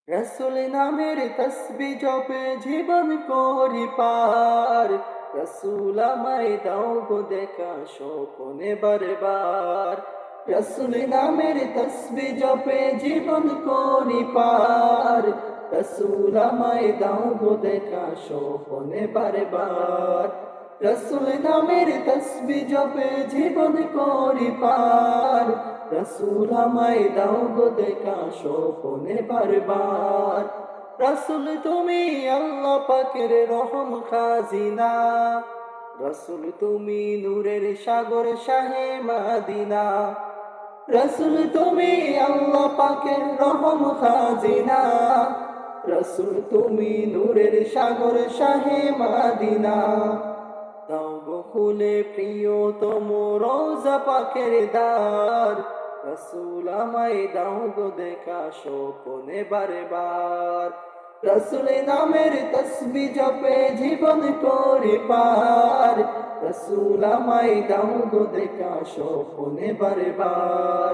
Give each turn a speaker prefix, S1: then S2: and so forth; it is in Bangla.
S1: রসুল নামের তসবি জপে জীবন করি পার। রসুল আমায় দাও গো দেখা স্বপনে বারবার। রসুল নামের তসবি জপে জীবন করি পার। রসুল আমায় দাও গো দেখা স্বপনে বারবার। রসুল নামের তসবি জপে জীবন করি পার। রসুল আমায় দাও গো দেখা স্বপনে বারবার। রসুল তুমি আল্লাহ পাকের রহম খাজিনা। রসুল তুমি নূরের সাগর শাহে মাদিনা। রসুল তুমি আল্লাহ পাকের রহম খাজিনা। রসুল তুমি নূরের সাগর শাহে মাদিনা। দাও গো খুলে প্রিয়তম রোজা পাকের দ্বার। রসুল আমায় দাও গো দেখা স্বপনে বারবার। রসুল নামের তসবি জপে জীবন করি পার। রসুল আমায় দাও গো দেখা স্বপনে বারবার।